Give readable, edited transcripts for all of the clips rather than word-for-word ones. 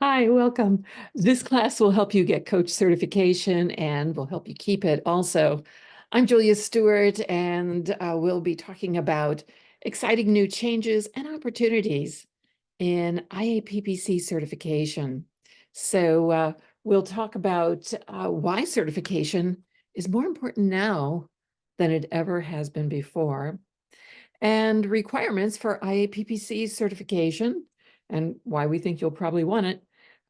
Hi, welcome. This class will help you get coach certification and will help you keep it also. I'm Julia Stewart, and we'll be talking about exciting new changes and opportunities in IAPPC certification. We'll talk about why certification is more important now than it ever has been before, and requirements for IAPPC certification and why we think you'll probably want it.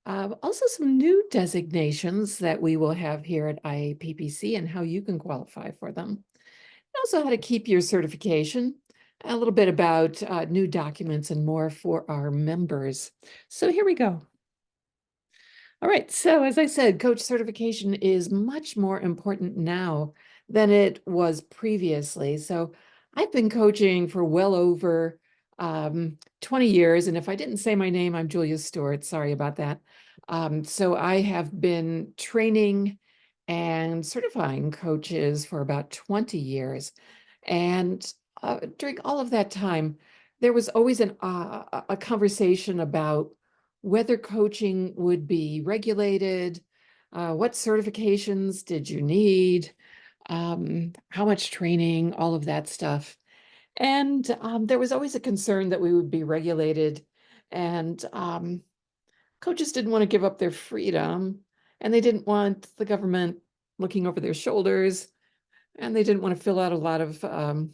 Also, some new designations that we will have here at IAPPC and how you can qualify for them. Also, how to keep your certification, a little bit about new documents and more for our members. So here we go. All right, so as I said, coach certification is much more important now than it was previously. So I've been coaching for well over 20 years. And if I didn't say my name, I'm Julia Stewart. Sorry about that. So I have been training and certifying coaches for about 20 years. And during all of that time, there was always a conversation about whether coaching would be regulated, what certifications did you need, how much training, all of that stuff. And there was always a concern that we would be regulated, and coaches didn't want to give up their freedom, and they didn't want the government looking over their shoulders, and they didn't want to fill out a lot of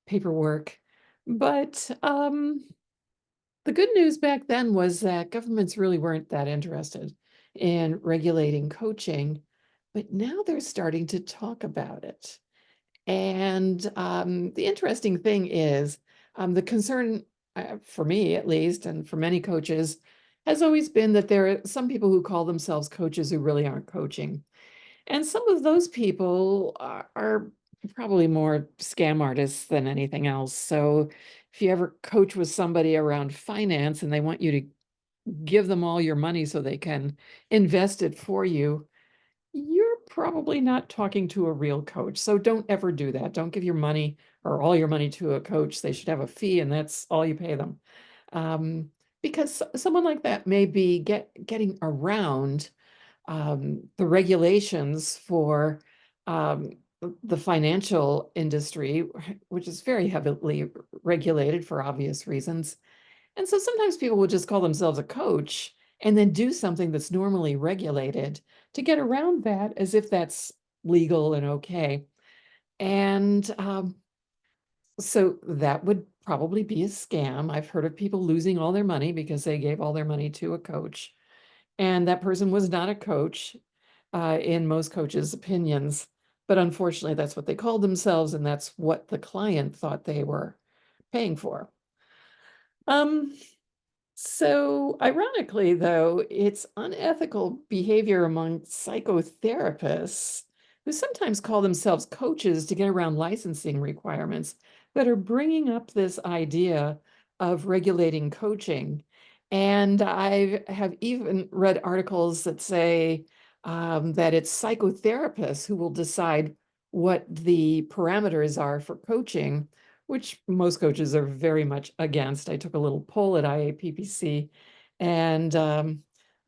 paperwork. But the good news back then was that governments really weren't that interested in regulating coaching, but now they're starting to talk about it. And the interesting thing is the concern, for me at least, and for many coaches, has always been that there are some people who call themselves coaches who really aren't coaching. And some of those people are probably more scam artists than anything else. So if you ever coach with somebody around finance and they want you to give them all your money so they can invest it for you, you're probably not talking to a real coach. So don't ever do that. Don't give your money or all your money to a coach. They should have a fee and that's all you pay them. Um, because someone like that may be getting around the regulations for um, the financial industry, which is very heavily regulated for obvious reasons. And so sometimes people will just call themselves a coach and then do something that's normally regulated to get around that as if that's legal and okay. And so that would probably be a scam. I've heard of people losing all their money because they gave all their money to a coach. And that person was not a coach in most coaches' opinions. But unfortunately, that's what they called themselves, and that's what the client thought they were paying for. Um, so ironically, though, it's unethical behavior among psychotherapists who sometimes call themselves coaches to get around licensing requirements that are bringing up this idea of regulating coaching. And I have even read articles that say that it's psychotherapists who will decide what the parameters are for coaching, which most coaches are very much against. I took a little poll at IAPPC, and I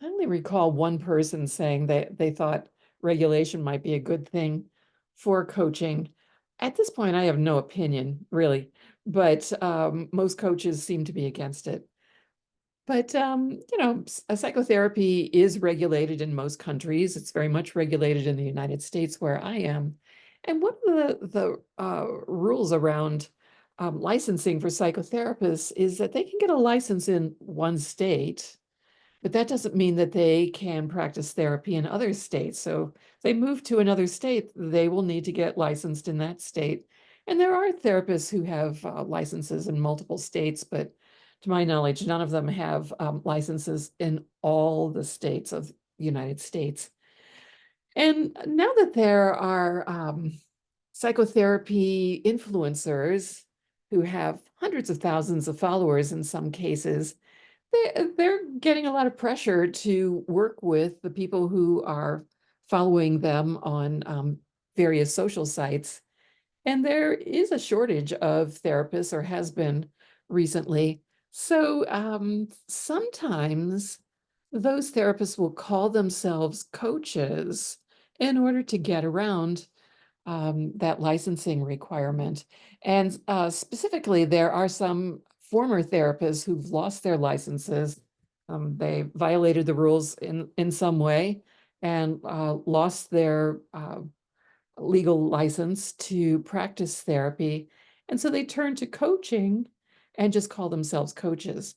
only recall one person saying that they thought regulation might be a good thing for coaching. At this point, I have no opinion, really, but most coaches seem to be against it. But psychotherapy is regulated in most countries. It's very much regulated in the United States, where I am. And one of the rules around licensing for psychotherapists is that they can get a license in one state, but that doesn't mean that they can practice therapy in other states. So if they move to another state, they will need to get licensed in that state. And there are therapists who have licenses in multiple states, but to my knowledge, none of them have licenses in all the states of the United States. And now that there are psychotherapy influencers who have hundreds of thousands of followers in some cases, they're getting a lot of pressure to work with the people who are following them on various social sites. And there is a shortage of therapists, or has been recently. So sometimes those therapists will call themselves coaches in order to get around that licensing requirement. And specifically, there are some former therapists who've lost their licenses. They violated the rules in some way and lost their legal license to practice therapy. And so they turned to coaching and just call themselves coaches.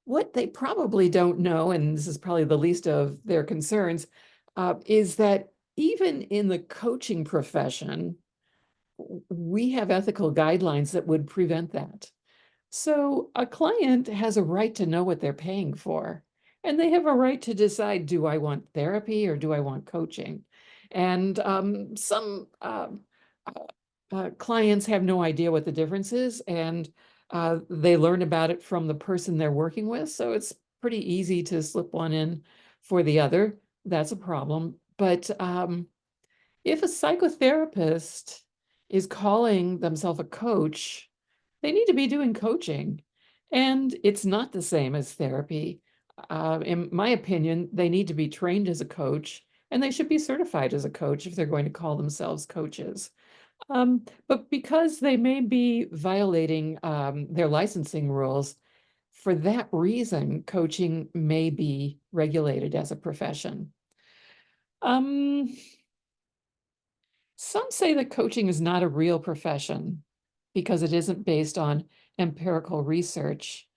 What they probably don't know, and this is probably the least of their concerns, is that even in the coaching profession, we have ethical guidelines that would prevent that. So a client has a right to know what they're paying for, and they have a right to decide, do I want therapy or do I want coaching? And some clients have no idea what the difference is, and they learn about it from the person they're working with. So it's pretty easy to slip one in for the other. That's a problem. But if a psychotherapist is calling themselves a coach, they need to be doing coaching. And it's not the same as therapy. In my opinion, they need to be trained as a coach and they should be certified as a coach if they're going to call themselves coaches. But because they may be violating their licensing rules, for that reason, coaching may be regulated as a profession. Um, some say that coaching is not a real profession because it isn't based on empirical research.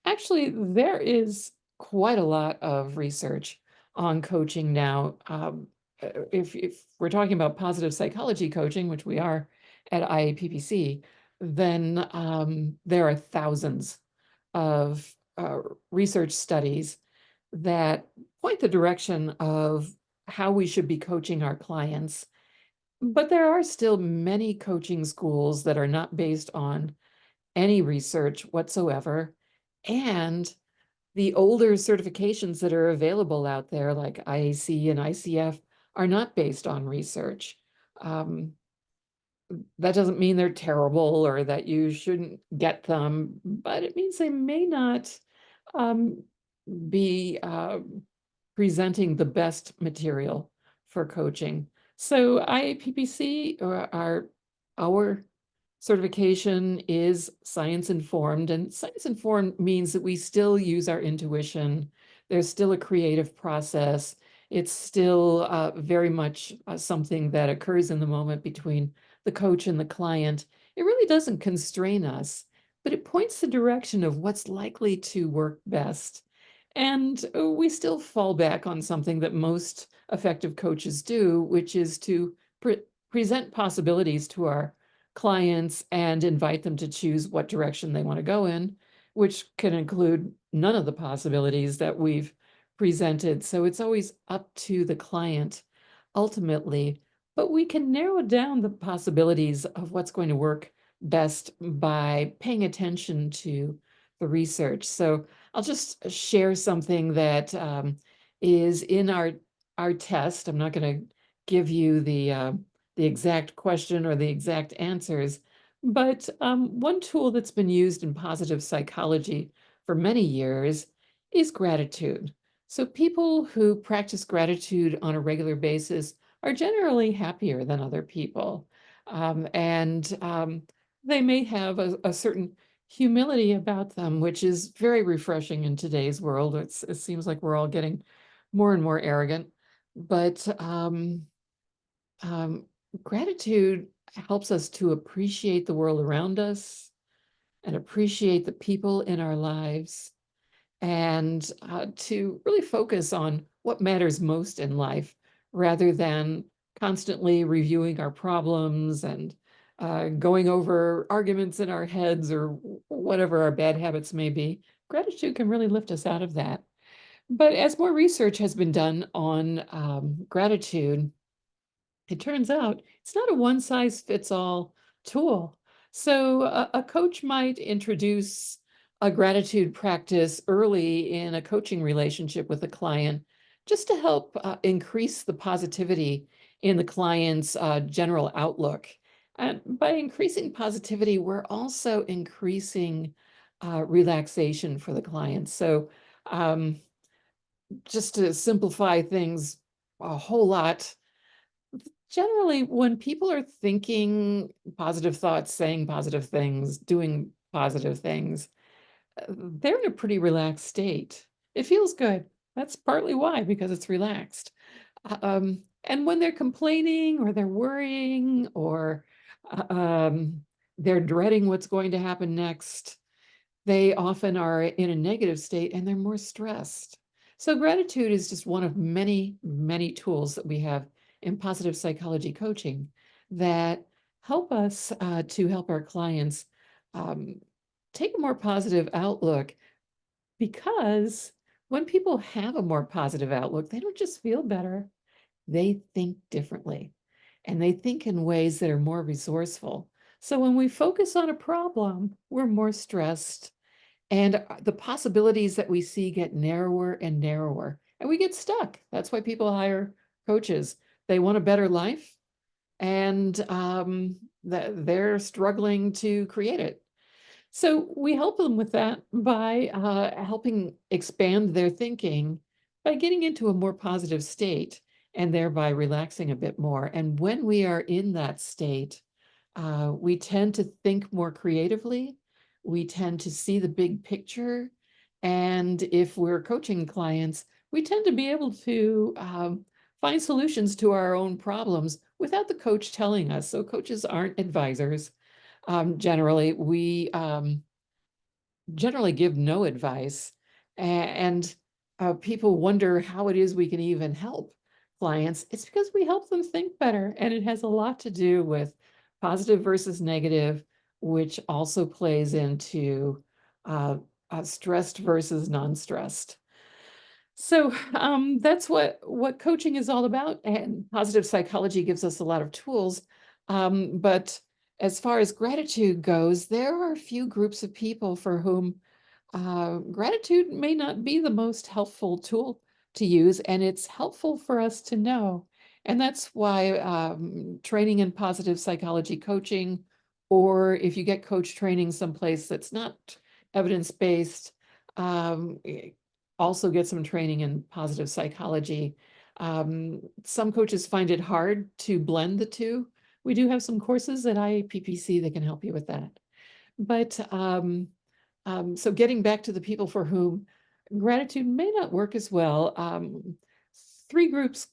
Actually, there is quite a lot of research on coaching now. If we're talking about positive psychology coaching, which we are at IAPPC, then there are thousands of research studies that point the direction of how we should be coaching our clients. But there are still many coaching schools that are not based on any research whatsoever. And the older certifications that are available out there, like IAC and ICF, are not based on research. Um, that doesn't mean they're terrible or that you shouldn't get them, but it means they may not um, be presenting the best material for coaching. So IAPPC, or our certification, is science informed, and science informed means that we still use our intuition. There's still a creative process. It's still very much something that occurs in the moment between the coach and the client. It really doesn't constrain us, but it points the direction of what's likely to work best. And we still fall back on something that most effective coaches do, which is to present possibilities to our clients and invite them to choose what direction they want to go in, which can include none of the possibilities that we've presented. So it's always up to the client ultimately, but we can narrow down the possibilities of what's going to work best by paying attention to the research. So I'll just share something that is in our test. I'm not going to give you the exact question or the exact answers, but one tool that's been used in positive psychology for many years is gratitude. So people who practice gratitude on a regular basis are generally happier than other people. And they may have a certain humility about them, which is very refreshing in today's world. It seems like we're all getting more and more arrogant, but um, gratitude helps us to appreciate the world around us and appreciate the people in our lives and to really focus on what matters most in life rather than constantly reviewing our problems and going over arguments in our heads or whatever our bad habits may be. Gratitude can really lift us out of that. But as more research has been done on gratitude, it turns out it's not a one-size-fits-all tool. So a coach might introduce a gratitude practice early in a coaching relationship with a client just to help increase the positivity in the client's general outlook. And by increasing positivity, we're also increasing relaxation for the client. So just to simplify things a whole lot, generally, when people are thinking positive thoughts, saying positive things, doing positive things, they're in a pretty relaxed state. It feels good. That's partly why, because it's relaxed. And when they're complaining or they're worrying or they're dreading what's going to happen next, they often are in a negative state and they're more stressed. So gratitude is just one of many, many tools that we have in positive psychology coaching that help us to help our clients um, take a more positive outlook, because when people have a more positive outlook, they don't just feel better, they think differently and they think in ways that are more resourceful. So when we focus on a problem, we're more stressed, and the possibilities that we see get narrower and narrower, and we get stuck. That's why people hire coaches. They want a better life, and they're struggling to create it. So we help them with that by helping expand their thinking by getting into a more positive state and thereby relaxing a bit more. And when we are in that state, we tend to think more creatively. We tend to see the big picture. And if we're coaching clients, we tend to be able to find solutions to our own problems without the coach telling us. So coaches aren't advisors. Generally, we generally give no advice, and people wonder how it is we can even help clients. It's because we help them think better, and it has a lot to do with positive versus negative, which also plays into stressed versus non-stressed. So that's what coaching is all about, and positive psychology gives us a lot of tools. But as far as gratitude goes, there are a few groups of people for whom gratitude may not be the most helpful tool to use, and it's helpful for us to know. And that's why training in positive psychology coaching, or if you get coach training someplace that's not evidence-based, also get some training in positive psychology. Some coaches find it hard to blend the two. We do have some courses at IAPPC that can help you with that. But so getting back to the people for whom gratitude may not work as well, three groups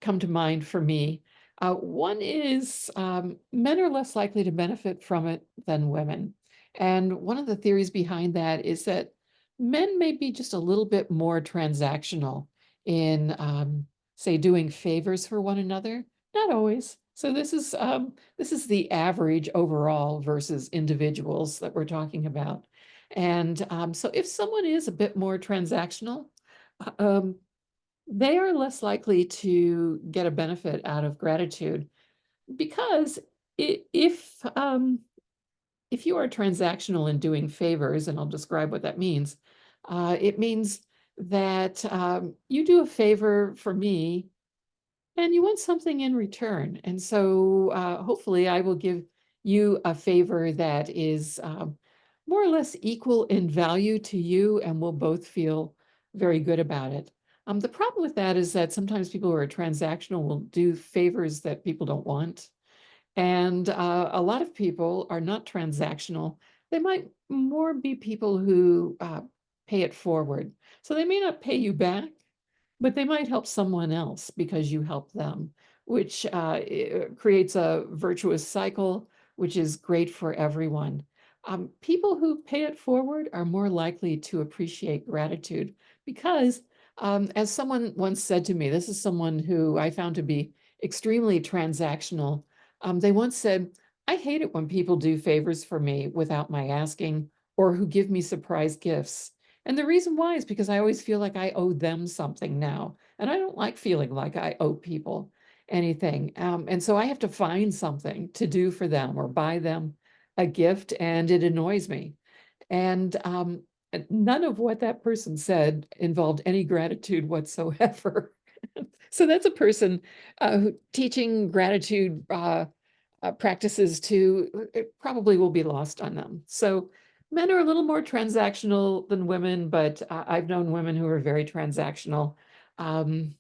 come to mind for me. One is men are less likely to benefit from it than women. And one of the theories behind that is that men may be just a little bit more transactional in, say, doing favors for one another. Not always. So this is the average overall versus individuals that we're talking about. And so if someone is a bit more transactional, um, they are less likely to get a benefit out of gratitude, because if you are transactional in doing favors, and I'll describe what that means, it means that you do a favor for me and you want something in return. And so hopefully I will give you a favor that is more or less equal in value to you, and we'll both feel very good about it. The problem with that is that sometimes people who are transactional will do favors that people don't want. And a lot of people are not transactional. They might more be people who pay it forward. So they may not pay you back, but they might help someone else because you help them, which creates a virtuous cycle, which is great for everyone. People who pay it forward are more likely to appreciate gratitude because, as someone once said to me, this is someone who I found to be extremely transactional. They once said, I hate it when people do favors for me without my asking, or who give me surprise gifts. And the reason why is because I always feel like I owe them something now. And I don't like feeling like I owe people anything. And so I have to find something to do for them or buy them a gift, and it annoys me. And none of what that person said involved any gratitude whatsoever. So that's a person who teaching gratitude practices to, it probably will be lost on them. So Men are a little more transactional than women, but I've known women who are very transactional. Um,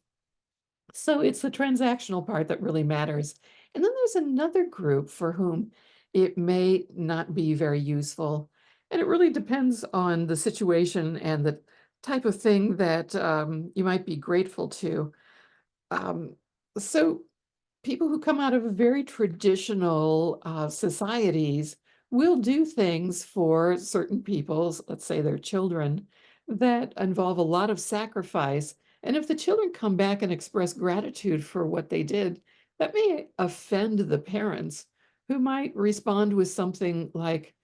so it's the transactional part that really matters. And then there's another group for whom it may not be very useful. And it really depends on the situation and the type of thing that you might be grateful to. Um, so people who come out of very traditional societies will do things for certain people's, let's say their children, that involve a lot of sacrifice. And if the children come back and express gratitude for what they did, that may offend the parents who might respond with something like,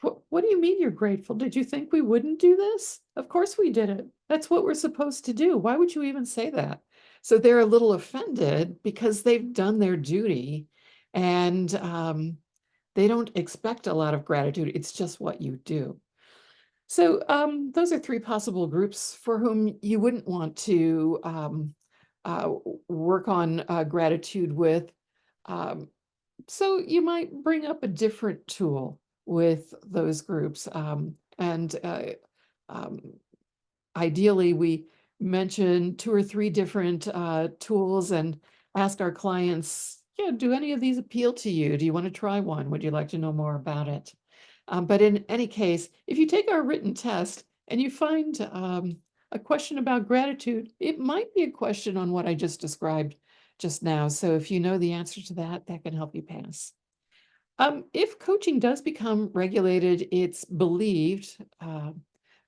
what do you mean you're grateful? Did you think we wouldn't do this? Of course we did it. That's what we're supposed to do. Why would you even say that? So they're a little offended because they've done their duty and they don't expect a lot of gratitude. It's just what you do. So those are three possible groups for whom you wouldn't want to uh, work on gratitude with. Um, so you might bring up a different tool with those groups. And um, Ideally, we mention two or three different tools and ask our clients, yeah, do any of these appeal to you? Do you want to try one? Would you like to know more about it? But in any case, if you take our written test and you find a question about gratitude, it might be a question on what I just described just now. So if you know the answer to that, that can help you pass. If coaching does become regulated, it's believed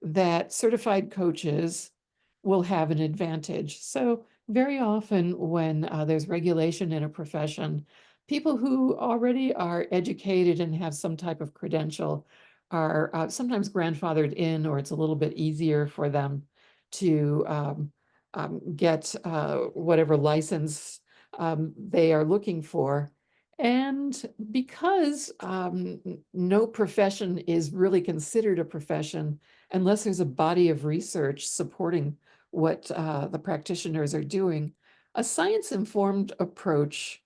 that certified coaches will have an advantage. So very often when there's regulation in a profession, people who already are educated and have some type of credential are sometimes grandfathered in, or it's a little bit easier for them to get whatever license they are looking for. And because no profession is really considered a profession unless there's a body of research supporting what the practitioners are doing, a science-informed approach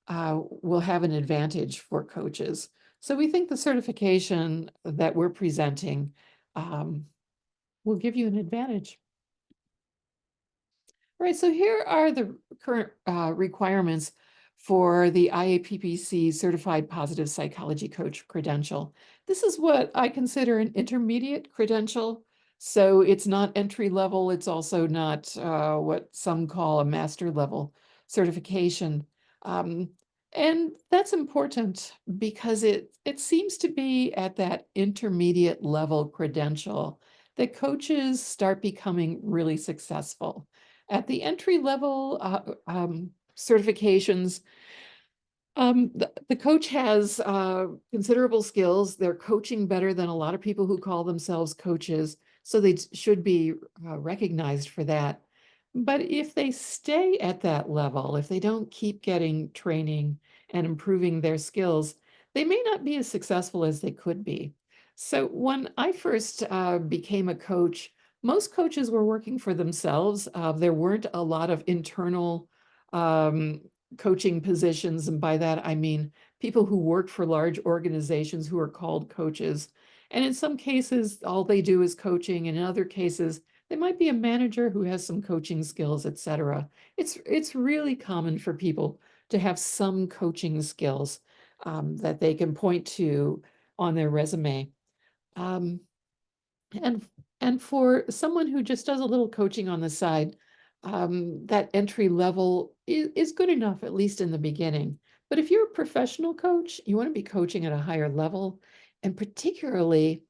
will have an advantage for coaches. So we think the certification that we're presenting will give you an advantage. All right, so here are the current requirements for the IAPPC Certified Positive Psychology Coach credential. This is what I consider an intermediate credential. So it's not entry level. It's also not what some call a master level certification. Um, and that's important because it seems to be at that intermediate level credential that coaches start becoming really successful. At the entry level certifications, the coach has considerable skills. They're coaching better than a lot of people who call themselves coaches, so they should be recognized for that. But if they stay at that level, if they don't keep getting training and improving their skills, they may not be as successful as they could be. So when I first became a coach, most coaches were working for themselves. There weren't a lot of internal um, coaching positions. And by that, I mean people who work for large organizations who are called coaches. And in some cases, all they do is coaching. And in other cases, they might be a manager who has some coaching skills, et cetera. It's really common for people to have some coaching skills that they can point to on their resume. Um, and and for someone who just does a little coaching on the side, that entry level is good enough, at least in the beginning. But if you're a professional coach, you want to be coaching at a higher level, and particularly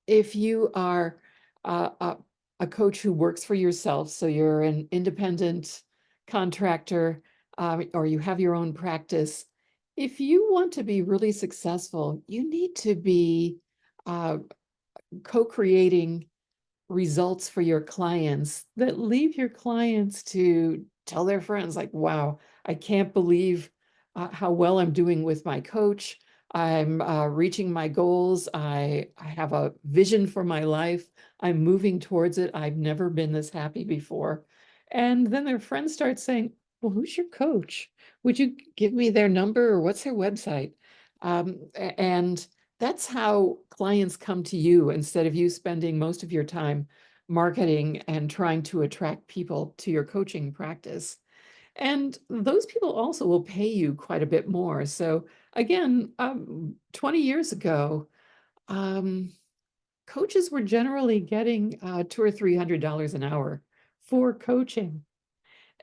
if you are a coach who works for yourself, so you're an independent contractor, or you have your own practice. If you want to be really successful, you need to be uh, co-creating results for your clients that leave your clients to tell their friends, like, wow, I can't believe how well I'm doing with my coach. I'm reaching my goals. I have a vision for my life. I'm moving towards it. I've never been this happy before. And then their friends start saying, well, who's your coach? Would you give me their number, or what's their website? And that's how clients come to you instead of you spending most of your time marketing and trying to attract people to your coaching practice. And those people also will pay you quite a bit more. So again, 20 years ago, um, coaches were generally getting $200 or $300 an hour for coaching.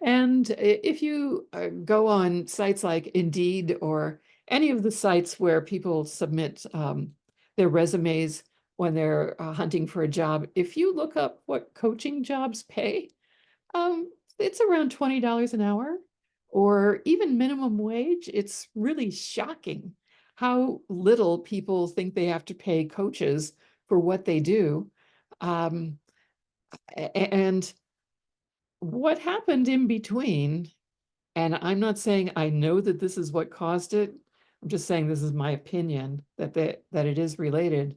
And if you go on sites like Indeed or any of the sites where people submit their resumes when they're hunting for a job, if you look up what coaching jobs pay, it's around $20 an hour or even minimum wage. It's really shocking how little people think they have to pay coaches for what they do. Um, and what happened in between, and I'm not saying I know that this is what caused it, I'm just saying this is my opinion that it is related,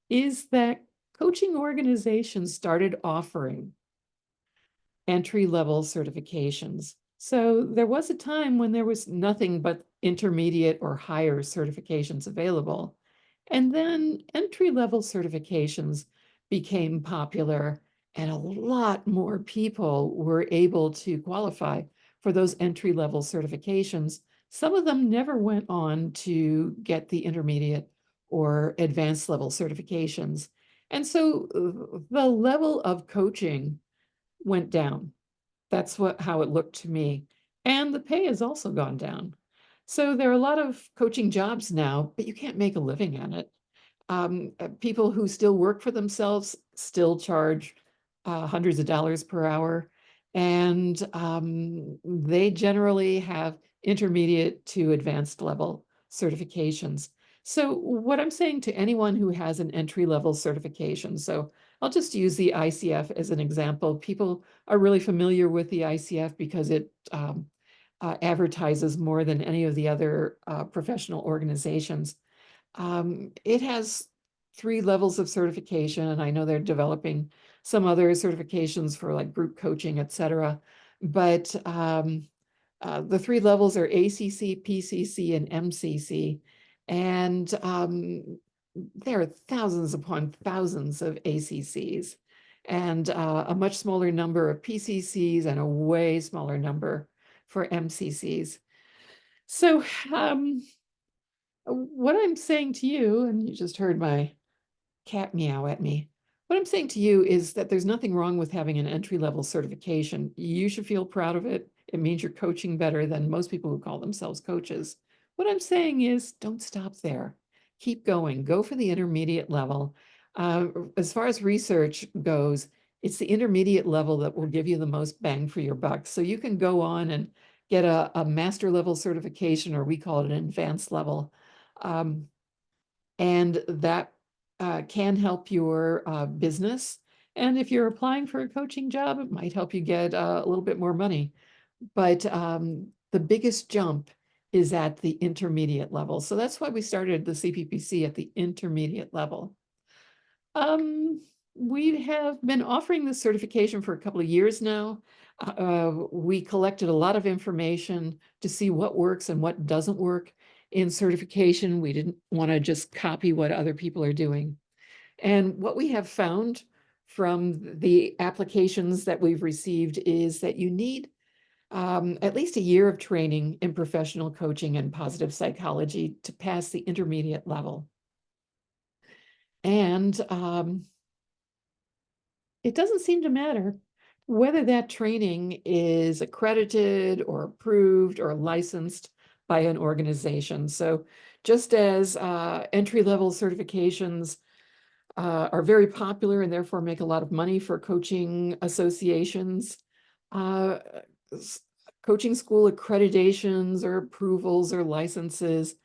is that coaching organizations started offering entry-level certifications. So there was a time when there was nothing but intermediate or higher certifications available. And then entry-level certifications became popular, and a lot more people were able to qualify for those entry-level certifications. Some of them never went on to get the intermediate or advanced level certifications. And so the level of coaching went down. That's how it looked to me. And the pay has also gone down. So there are a lot of coaching jobs now, but you can't make a living at it. People who still work for themselves still charge hundreds of dollars per hour. And they generally have intermediate to advanced level certifications. So what I'm saying to anyone who has an entry level certification, so I'll just use the ICF as an example. People are really familiar with the ICF because it advertises more than any of the other professional organizations. It has 3 levels of certification, and I know they're developing some other certifications for like group coaching, et cetera. But the 3 levels are ACC, PCC, and MCC. And there are thousands upon thousands of ACCs and a much smaller number of PCCs and a way smaller number for MCCs. So what I'm saying to you, and you just heard my cat meow at me. What I'm saying to you is that there's nothing wrong with having an entry-level certification. You should feel proud of it. It means you're coaching better than most people who call themselves coaches. What I'm saying is don't stop there. Keep going. Go for the intermediate level. As far as research goes, it's the intermediate level that will give you the most bang for your buck. So you can go on and get a master level certification, or we call it an advanced level. And that can help your business. And if you're applying for a coaching job, it might help you get a little bit more money. But the biggest jump is at the intermediate level. So that's why we started the CPPC at the intermediate level. We have been offering this certification for a couple of years now. We collected a lot of information to see what works and what doesn't work in certification. We didn't want to just copy what other people are doing. And what we have found from the applications that we've received is that you need at least a year of training in professional coaching and positive psychology to pass the intermediate level. And it doesn't seem to matter whether that training is accredited or approved or licensed by an organization. So just as entry-level certifications are very popular and therefore make a lot of money for coaching associations, coaching school accreditations or approvals or licenses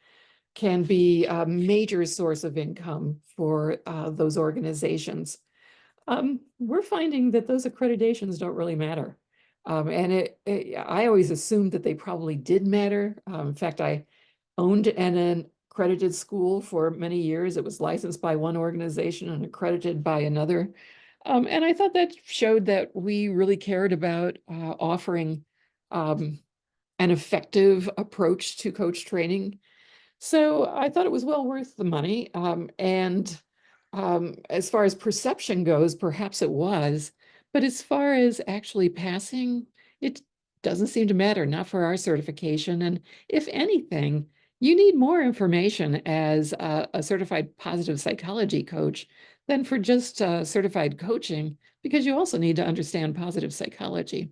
can be a major source of income for those organizations. We're finding that those accreditations don't really matter. And I always assumed that they probably did matter. In fact, I owned an accredited school for many years. It was licensed by one organization and accredited by another. And I thought that showed that we really cared about offering an effective approach to coach training. So I thought it was well worth the money. And As far as perception goes, perhaps it was, but as far as actually passing, it doesn't seem to matter, not for our certification. And if anything, you need more information as a certified positive psychology coach than for just certified coaching, because you also need to understand positive psychology.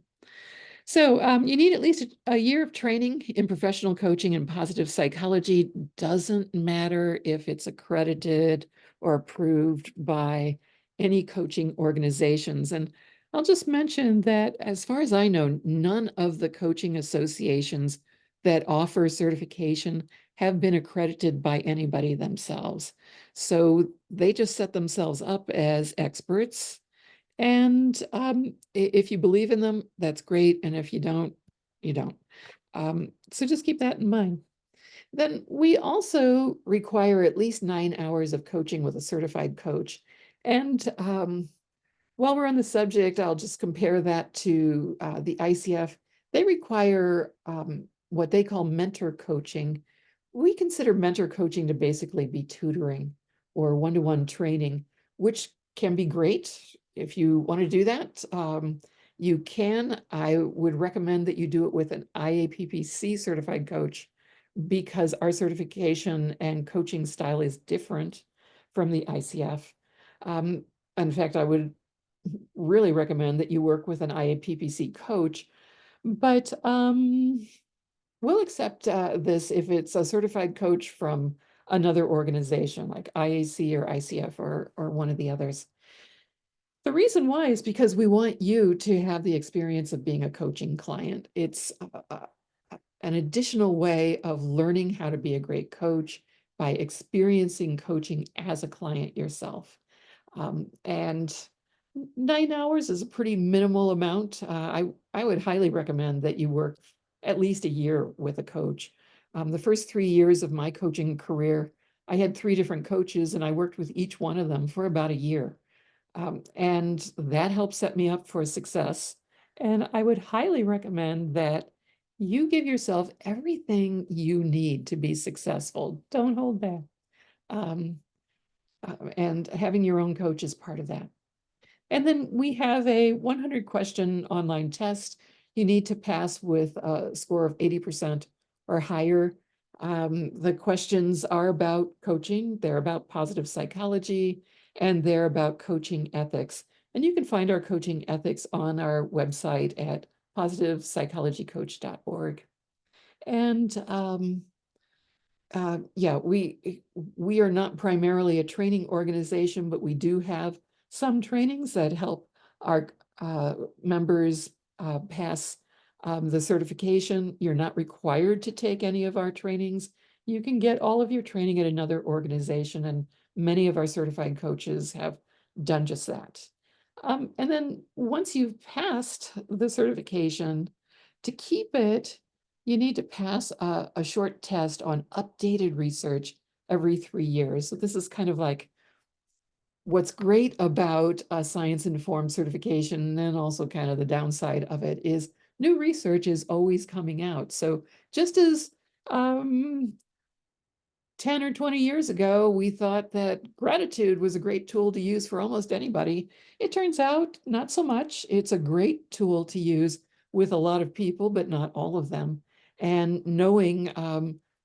So you need at least a year of training in professional coaching and positive psychology. Doesn't matter if it's accredited or approved by any coaching organizations. And I'll just mention that as far as I know, none of the coaching associations that offer certification have been accredited by anybody themselves. So they just set themselves up as experts, and if you believe in them, that's great. And if you don't, you don't. So just keep that in mind. Then we also require at least 9 hours of coaching with a certified coach. And while we're on the subject, I'll just compare that to the ICF. They require what they call mentor coaching. We consider mentor coaching to basically be tutoring or one-to-one training, which can be great. If you want to do that, you can. I would recommend that you do it with an IAPPC certified coach, because our certification and coaching style is different from the ICF. In fact, I would really recommend that you work with an IAPPC coach, but we'll accept this if it's a certified coach from another organization like IAC or ICF or one of the others. The reason why is because we want you to have the experience of being a coaching client. It's an additional way of learning how to be a great coach by experiencing coaching as a client yourself. And 9 hours is a pretty minimal amount. I would highly recommend that you work at least a year with a coach. The first 3 years of my coaching career, I had 3 different coaches, and I worked with each one of them for about a year. And that helped set me up for success. And I would highly recommend that you give yourself everything you need to be successful. Don't hold back. And having your own coach is part of that. And then we have a 100-question online test you need to pass with a score of 80% or higher. The questions are about coaching, they're about positive psychology, and they're about coaching ethics. And you can find our coaching ethics on our website at positivepsychologycoach.org. And yeah, we are not primarily a training organization, but we do have some trainings that help our members pass the certification. You're not required to take any of our trainings. You can get all of your training at another organization, and many of our certified coaches have done just that. And then once you've passed the certification, to keep it, you need to pass a short test on updated research every 3 years. So this is kind of like what's great about a science-informed certification, and then also kind of the downside of it is new research is always coming out. So just as 10 or 20 years ago, we thought that gratitude was a great tool to use for almost anybody. It turns out not so much. It's a great tool to use with a lot of people, but not all of them. And knowing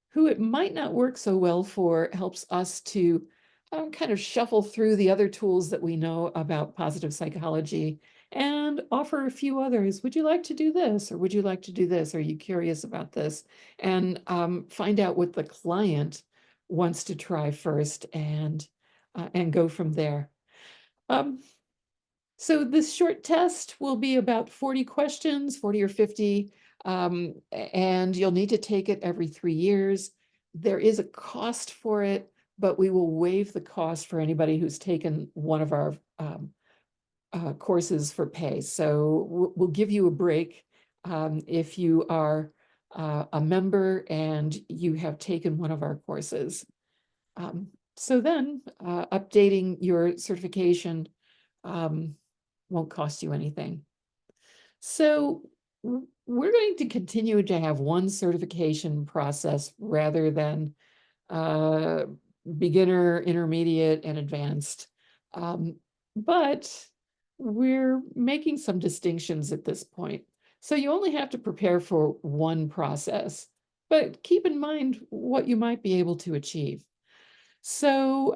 who it might not work so well for helps us to kind of shuffle through the other tools that we know about positive psychology and offer a few others. Would you like to do this? Or would you like to do this? Are you curious about this? And find out what the client wants to try first, and go from there. So this short test will be about 40 questions, 40 or 50, and you'll need to take it every 3 years. There is a cost for it, but we will waive the cost for anybody who's taken one of our courses for pay. So we'll give you a break if you are a member and you have taken one of our courses. So then updating your certification won't cost you anything. So we're going to continue to have one certification process rather than beginner, intermediate, and advanced. Um, but we're making some distinctions at this point. So you only have to prepare for one process, but keep in mind what you might be able to achieve. So,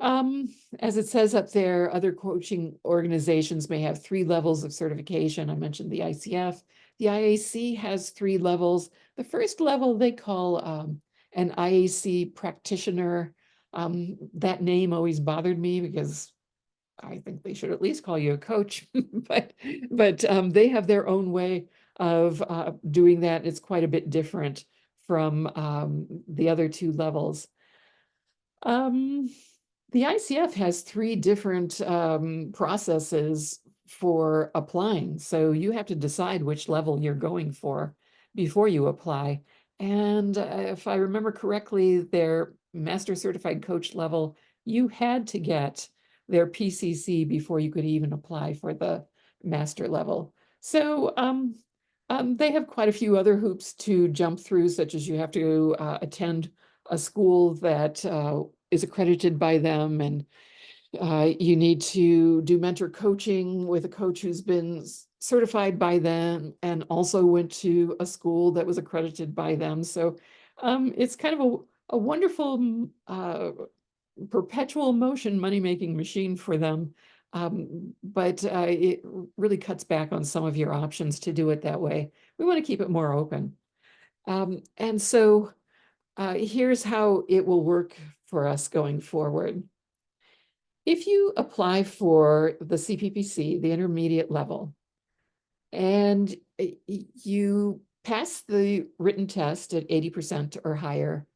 as it says up there, other coaching organizations may have 3 levels of certification. I mentioned the ICF. The IAC has 3 levels. The first level they call an IAC practitioner. That name always bothered me because I think they should at least call you a coach, but they have their own way of doing that. It's quite a bit different from the other 2 levels. Um, the ICF has 3 different processes for applying. So you have to decide which level you're going for before you apply. And if I remember correctly, their master certified coach level, you had to get their PCC before you could even apply for the master level. So they have quite a few other hoops to jump through, such as you have to attend a school that is accredited by them, and you need to do mentor coaching with a coach who's been certified by them and also went to a school that was accredited by them. So it's kind of a wonderful perpetual motion money-making machine for them. But it really cuts back on some of your options to do it that way. We want to keep it more open. And so here's how it will work for us going forward. If you apply for the CPPC, the intermediate level, and you pass the written test at 80% or higher,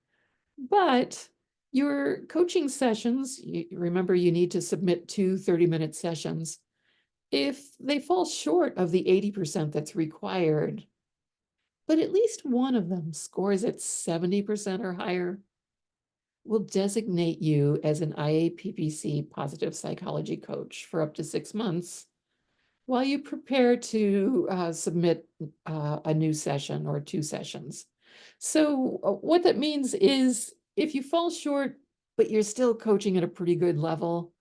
but your coaching sessions, remember you need to submit 2 30-minute sessions. If they fall short of the 80% that's required, but at least one of them scores at 70% or higher, will designate you as an IAPPC positive psychology coach for up to 6 months while you prepare to submit a new session or 2 sessions. So what that means is if you fall short, but you're still coaching at a pretty good level,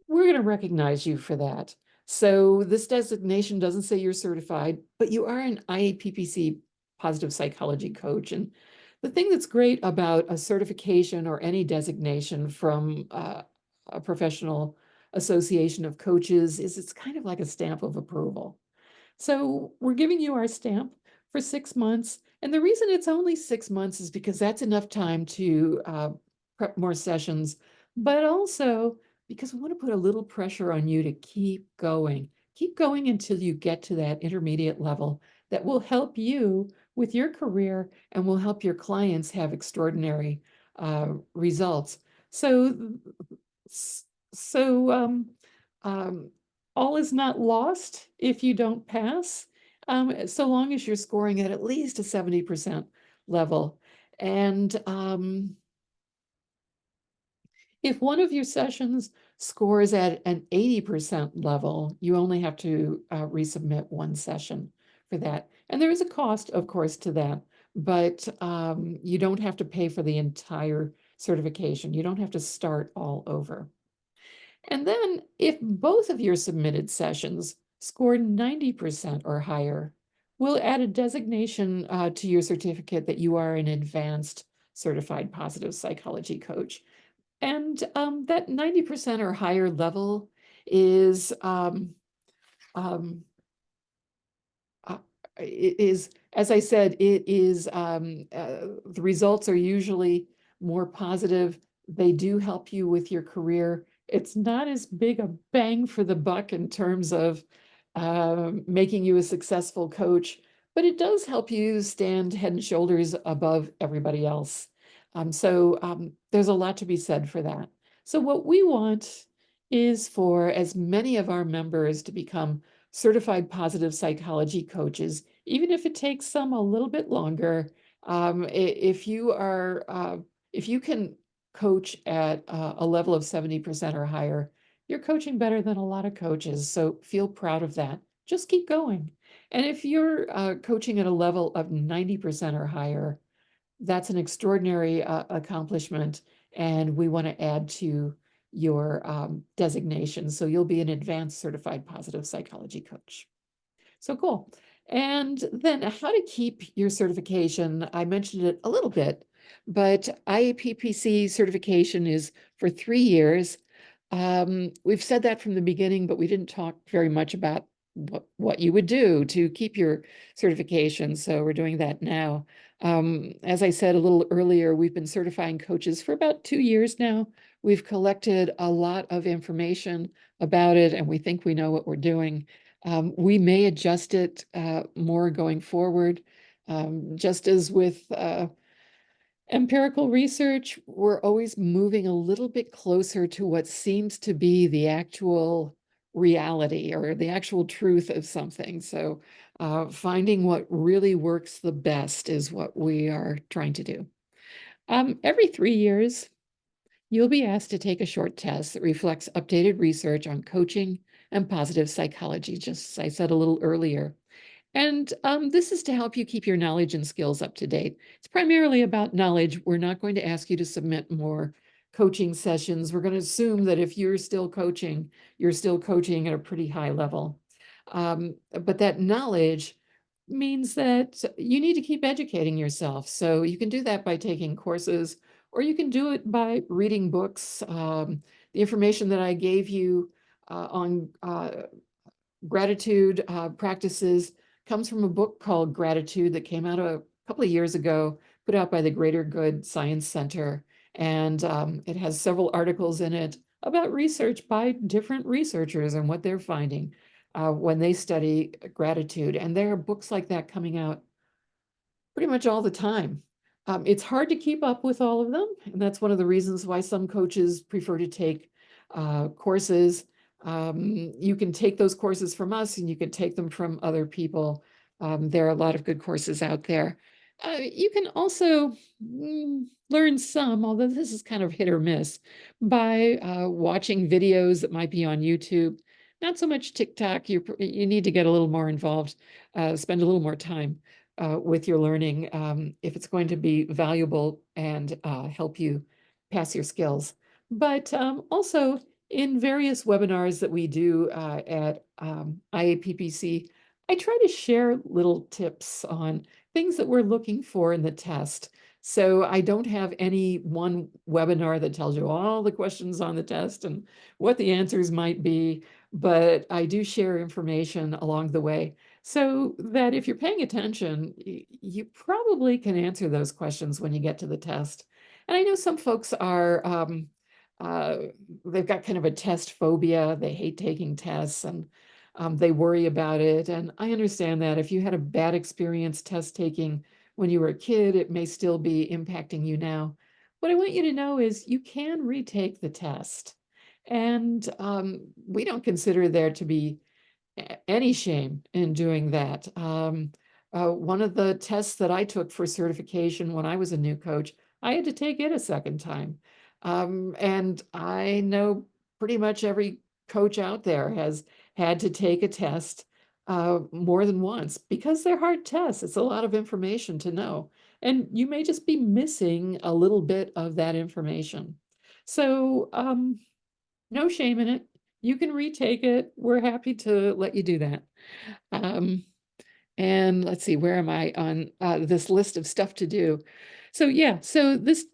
we're going to recognize you for that. So this designation doesn't say you're certified, but you are an IAPPC positive psychology coach. And the thing that's great about a certification or any designation from a professional association of coaches is it's kind of like a stamp of approval. So we're giving you our stamp for 6 months. And the reason it's only 6 months is because that's enough time to prep more sessions, but also because we want to put a little pressure on you to keep going. Keep going until you get to that intermediate level that will help you with your career and will help your clients have extraordinary results. So, so all is not lost if you don't pass, so long as you're scoring at least a 70% level. And if one of your sessions scores at an 80% level, you only have to resubmit one session for that. And there is a cost, of course, to that, but you don't have to pay for the entire certification. You don't have to start all over. And then if both of your submitted sessions score 90% or higher, we'll add a designation to your certificate that you are an advanced certified positive psychology coach. And that 90% or higher level is as I said, the results are usually more positive. They do help you with your career. It's not as big a bang for the buck in terms of making you a successful coach, but it does help you stand head and shoulders above everybody else. So there's a lot to be said for that. So what we want is for as many of our members to become certified positive psychology coaches, even if it takes some a little bit longer. If you can coach at a level of 70% or higher, you're coaching better than a lot of coaches. So feel proud of that. Just keep going. And if you're coaching at a level of 90% or higher, that's an extraordinary accomplishment. and we want to add to your designation. So you'll be an advanced certified positive psychology coach. So cool. And then how to keep your certification. I mentioned it a little bit, but IAPPC certification is for 3 years. We've said that from the beginning, but we didn't talk very much about what you would do to keep your certification. So we're doing that now. As I said a little earlier, we've been certifying coaches for about 2 years now. We've collected a lot of information about it, and we think we know what we're doing. We may adjust it more going forward. Just as with empirical research, we're always moving a little bit closer to what seems to be the actual reality or the actual truth of something. So finding what really works the best is what we are trying to do. Every 3 years, you'll be asked to take a short test that reflects updated research on coaching and positive psychology, just as I said a little earlier. And this is to help you keep your knowledge and skills up to date. It's primarily about knowledge. We're not going to ask you to submit more coaching sessions. We're going to assume that if you're still coaching at a pretty high level. But that knowledge means that you need to keep educating yourself. So you can do that by taking courses, or you can do it by reading books. The information that I gave you on gratitude practices comes from a book called Gratitude that came out a couple of years ago, put out by the Greater Good Science Center. And it has several articles in it about research by different researchers and what they're finding when they study gratitude. And there are books like that coming out pretty much all the time. It's hard to keep up with all of them, and that's one of the reasons why some coaches prefer to take courses. You can take those courses from us, and you can take them from other people. There are a lot of good courses out there. You can also learn some, although this is kind of hit or miss, by watching videos that might be on YouTube. Not so much TikTok. You need to get a little more involved, spend a little more time with your learning if it's going to be valuable and help you pass your skills. But also in various webinars that we do at IAPPC, I try to share little tips on things that we're looking for in the test. So I don't have any one webinar that tells you all the questions on the test and what the answers might be, but I do share information along the way so that if you're paying attention, you probably can answer those questions when you get to the test. And I know some folks are, uh, they've got kind of a test phobia. They hate taking tests and they worry about it. And I understand that if you had a bad experience test taking when you were a kid, it may still be impacting you now. What I want you to know is you can retake the test. And we don't consider there to be any shame in doing that. One of the tests that I took for certification when I was a new coach, I had to take it a second time. And I know pretty much every coach out there has had to take a test more than once because they're hard tests. It's a lot of information to know. And you may just be missing a little bit of that information. So no shame in it. You can retake it. We're happy to let you do that. Um, and let's see, where am I on this list of stuff to do? So yeah, so this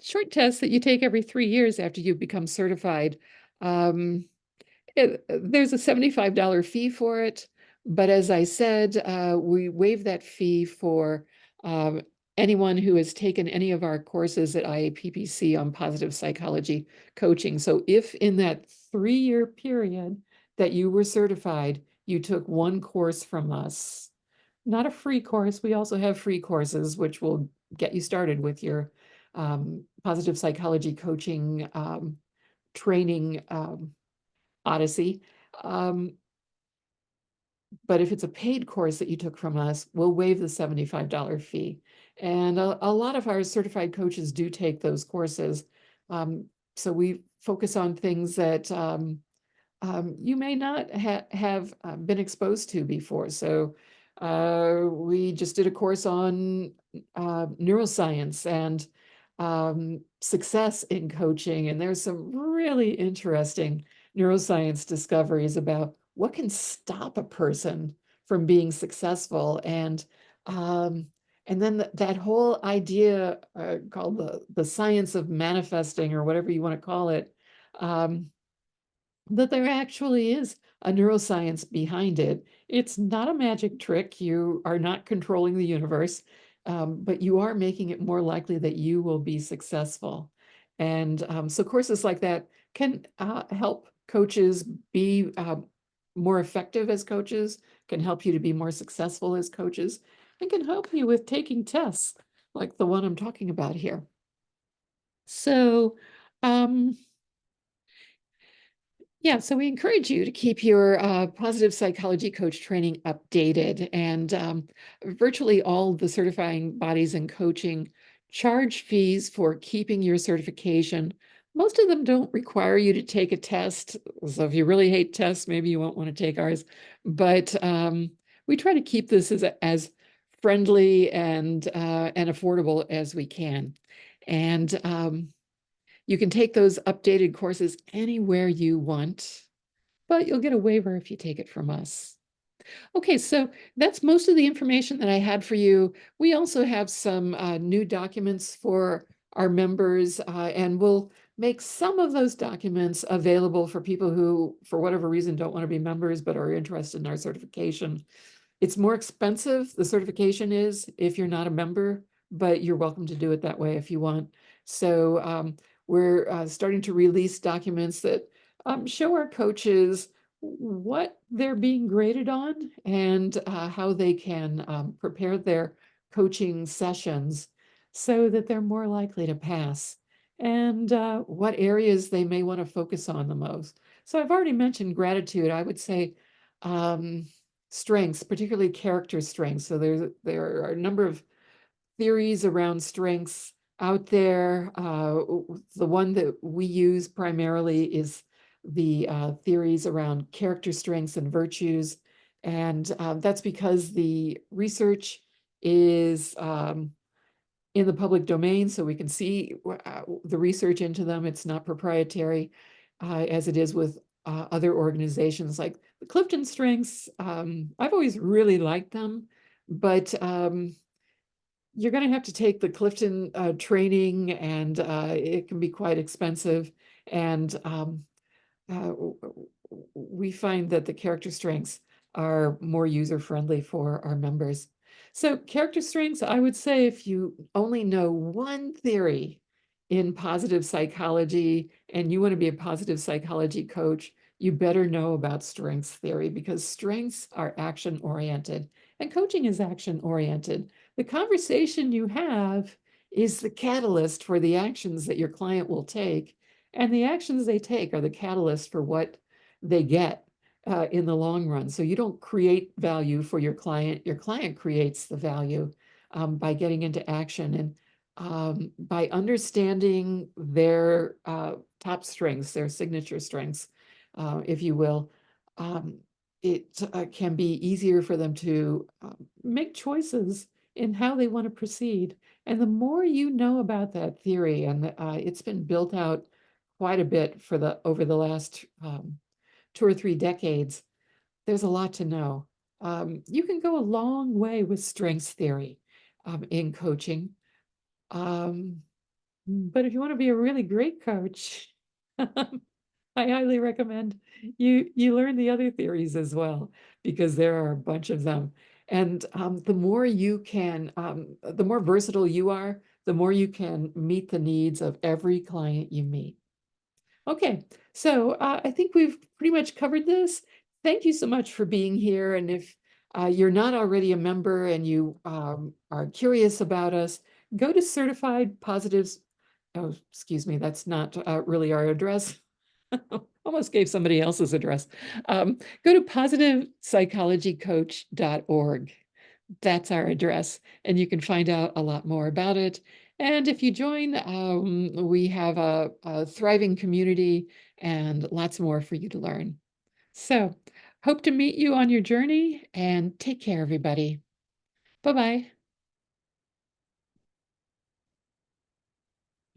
short test that you take every 3 years after you become certified, um, there's a $75 fee for it. But as I said, we waive that fee for um, anyone who has taken any of our courses at IAPPC on positive psychology coaching. So if in that 3-year period that you were certified, you took one course from us, not a free course, we also have free courses, which will get you started with your positive psychology coaching training odyssey. Um, but if it's a paid course that you took from us, we'll waive the $75 fee. And a lot of our certified coaches do take those courses. So we focus on things that you may not have been exposed to before. So we just did a course on neuroscience, and success in coaching. And there's some really interesting neuroscience discoveries about what can stop a person from being successful. And then that whole idea called the science of manifesting, or whatever you want to call it, um, that there actually is a neuroscience behind it. It's not a magic trick. You are not controlling the universe, but you are making it more likely that you will be successful. And so courses like that can help coaches be more effective as coaches, can help you to be more successful as coaches, and can help you with taking tests like the one I'm talking about here. So, yeah, so we encourage you to keep your positive psychology coach training updated. And virtually all the certifying bodies in coaching charge fees for keeping your certification. Most of them don't require you to take a test. So if you really hate tests, maybe you won't want to take ours. But we try to keep this as friendly and affordable as we can. And you can take those updated courses anywhere you want, but you'll get a waiver if you take it from us. Okay, so that's most of the information that I had for you. We also have some new documents for our members, and we'll make some of those documents available for people who, for whatever reason, don't want to be members but are interested in our certification. It's more expensive, the certification is, if you're not a member, but you're welcome to do it that way if you want. So we're starting to release documents that show our coaches what they're being graded on and how they can prepare their coaching sessions so that they're more likely to pass, and what areas they may want to focus on the most. So I've already mentioned gratitude. I would say strengths, particularly character strengths. So there are a number of theories around strengths out there. The one that we use primarily is the theories around character strengths and virtues. And that's because the research is in the public domain, so we can see the research into them. It's not proprietary as it is with other organizations like the Clifton Strengths. I've always really liked them, but you're going to have to take the Clifton training, and it can be quite expensive. And uh, we find that the character strengths are more user-friendly for our members. So character strengths, I would say if you only know one theory in positive psychology and you want to be a positive psychology coach, you better know about strengths theory, because strengths are action-oriented and coaching is action-oriented. The conversation you have is the catalyst for the actions that your client will take, and the actions they take are the catalyst for what they get in the long run. So you don't create value for your client creates the value by getting into action, and by understanding their top strengths, their signature strengths, if you will. It can be easier for them to make choices in how they want to proceed. And the more you know about that theory, and it's been built out quite a bit over the last 2 or 3 decades, there's a lot to know. You can go a long way with strengths theory in coaching. But if you want to be a really great coach, I highly recommend you learn the other theories as well, because there are a bunch of them. And the more the more versatile you are, the more you can meet the needs of every client you meet. Okay, so I think we've pretty much covered this. Thank you so much for being here. And if you're not already a member and you are curious about us, go to Certified Positives. Oh, excuse me, that's not really our address. Almost gave somebody else's address. Go to positivepsychologycoach.org. That's our address, and you can find out a lot more about it. And if you join, we have a thriving community and lots more for you to learn. So, hope to meet you on your journey, and take care, everybody. Bye-bye.